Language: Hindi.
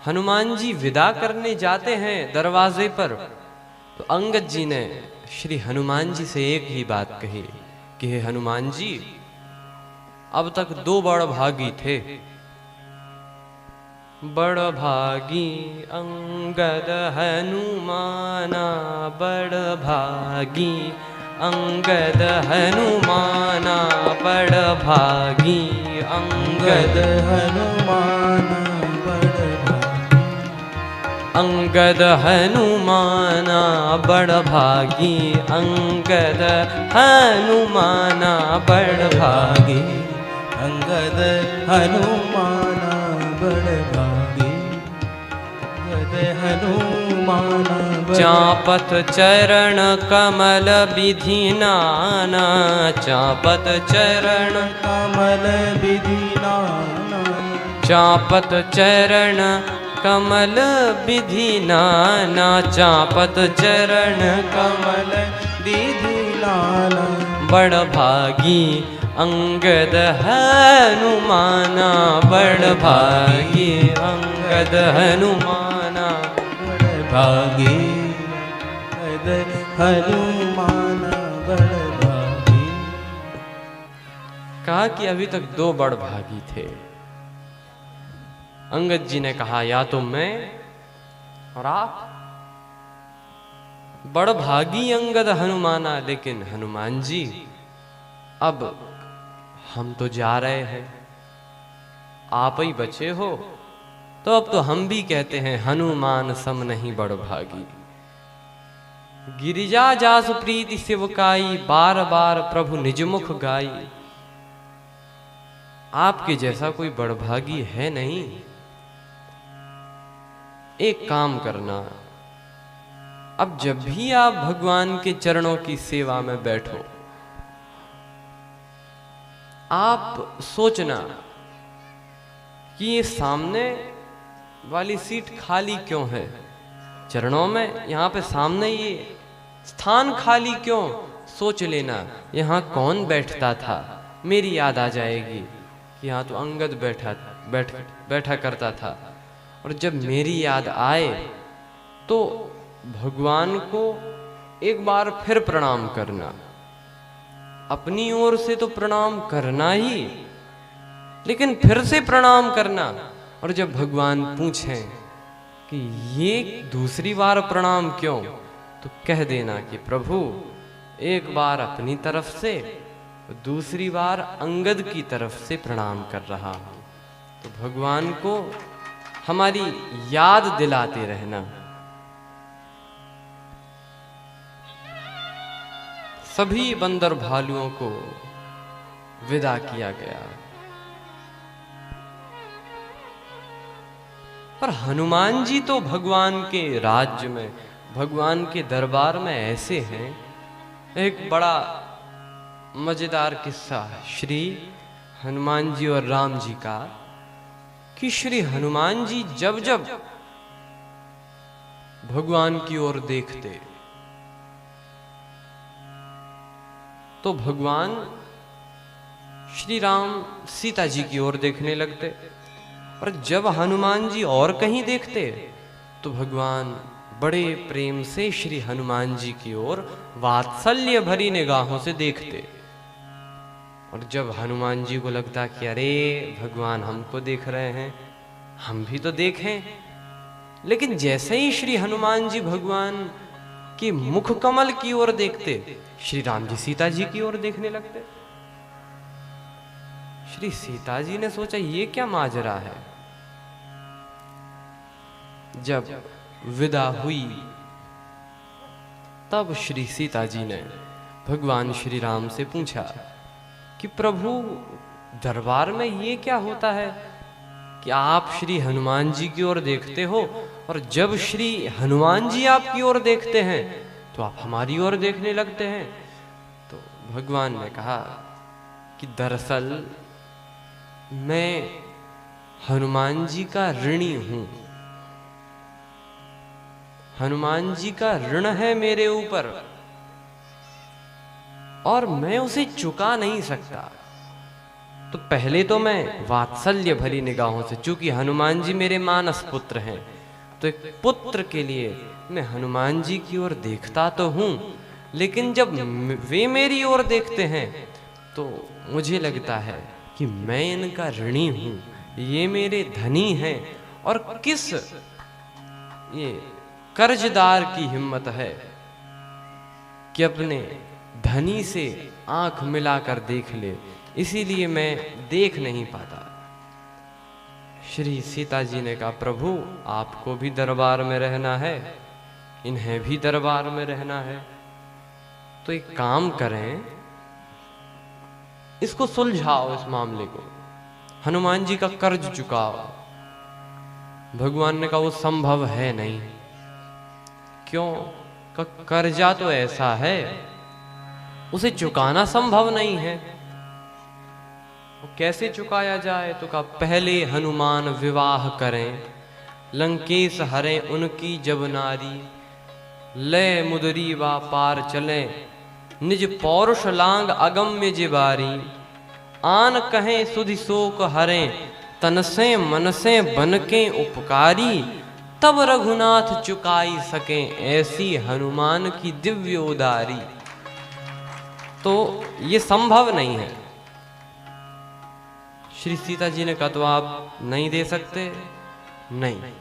हनुमान जी विदा करने जाते हैं दरवाजे पर, तो अंगद जी ने श्री हनुमान जी से एक ही बात कही कि हे हनुमान जी, अब तक दो बड़ भागी थे, बड़ भागी अंगद हनुमाना, बड़ भागी अंगद हनुमाना, बड़ भागी अंगद हनुमाना, बड़ भागी अंगद हनुमाना, बड़ भागी अंगद हनुमाना, बड़ भागी अंगद हनुमाना, बड़ भागी अंगद हनुमाना, चापत चरण कमल विधि नाना, चापत चरण कमल विधि नाना, चापत चरण कमल विधि नाना, चापत चरण कमल विधि नाना, बड़ भागी अंगद हनुमाना, बड़ भागी अंगद हनुमाना, बड़ भागी अंगद हनुमाना, बड़ भागी। कहा कि अभी तक दो बड़ भागी थे। अंगद जी ने कहा या तो मैं और आप। बड़ भागी अंगद हनुमाना, लेकिन हनुमान जी अब हम तो जा रहे हैं, आप ही बचे हो, तो अब तो हम भी कहते हैं हनुमान सम नहीं बड़ भागी। गिरिजा जासु प्रीति सेवकाई, बार बार प्रभु निज मुख गाई। आपके जैसा कोई बड़भागी है नहीं। एक काम करना, अब जब भी आप भगवान के चरणों की सेवा में बैठो, आप सोचना कि ये सामने वाली सीट खाली क्यों है, चरणों में यहाँ पे सामने ये स्थान खाली क्यों, सोच लेना यहाँ कौन बैठता था, मेरी याद आ जाएगी कि यहाँ तो अंगद बैठा करता था। और जब मेरी याद आए तो भगवान को एक बार फिर प्रणाम करना, अपनी ओर से तो प्रणाम करना ही, लेकिन फिर से प्रणाम करना। और जब भगवान पूछें कि ये दूसरी बार प्रणाम क्यों, तो कह देना कि प्रभु एक बार अपनी तरफ से, दूसरी बार अंगद की तरफ से प्रणाम कर रहा हूं। तो भगवान को हमारी याद दिलाते रहना। सभी बंदर भालुओं को विदा किया गया, पर हनुमान जी तो भगवान के राज्य में, भगवान के दरबार में ऐसे हैं। एक बड़ा मजेदार किस्सा श्री हनुमान जी और राम जी का, कि श्री हनुमान जी जब जब भगवान की ओर देखते तो भगवान श्री राम सीता जी की ओर देखने लगते, और जब हनुमान जी और कहीं देखते तो भगवान बड़े प्रेम से श्री हनुमान जी की ओर वात्सल्य भरी निगाहों से देखते। और जब हनुमान जी को लगता कि अरे भगवान हमको देख रहे हैं, हम भी तो देखें, लेकिन जैसे ही श्री हनुमान जी भगवान के मुख कमल की ओर देखते, श्री राम जी सीता जी की ओर देखने लगते। श्री सीता जी ने सोचा ये क्या माजरा है। जब विदा हुई तब श्री सीता जी ने भगवान श्री राम से पूछा कि प्रभु दरबार में ये क्या होता है कि आप श्री हनुमान जी की ओर देखते हो, और जब श्री हनुमान जी आपकी ओर देखते हैं तो आप हमारी ओर देखने लगते हैं। तो भगवान ने कहा कि दरअसल मैं हनुमान जी का ऋणी हूं, हनुमान जी का ऋण है मेरे ऊपर और मैं उसे चुका नहीं सकता। तो पहले तो मैं वात्सल्य भरी निगाहों से, चूंकि हनुमान जी मेरे मानस पुत्र हैं, तो एक पुत्र के लिए मैं हनुमान जी की ओर देखता तो हूँ, लेकिन जब वे मेरी ओर देखते हैं तो मुझे लगता है कि मैं इनका ऋणी हूँ, ये मेरे धनी हैं, और किस ये कर्जदार की हिम्मत है कि अपने धनी से आंख मिलाकर देख ले, इसीलिए मैं देख नहीं पाता। श्री सीता जी ने कहा, प्रभु आपको भी दरबार में रहना है, इन्हें भी दरबार में रहना है, तो एक काम करें, इसको सुलझाओ, इस मामले को, हनुमान जी का कर्ज चुकाओ। भगवान ने कहा वो संभव है नहीं। क्यों? का कर्जा तो ऐसा है उसे चुकाना संभव नहीं है। कैसे चुकाया जाए? तो कहा पहले हनुमान विवाह करें, लंकेश हरें उनकी जब नारी, लय मुदरी वा पार चले, निज पौरुष लांग अगम्य जिबारी, आन कहें सुधि शोक हरें, तन से मन से बन के उपकारी, तब रघुनाथ चुकाई सके ऐसी हनुमान की दिव्य उदारी। तो ये संभव नहीं है। श्री सीता जी ने कहा तो आप नहीं दे सकते? नहीं।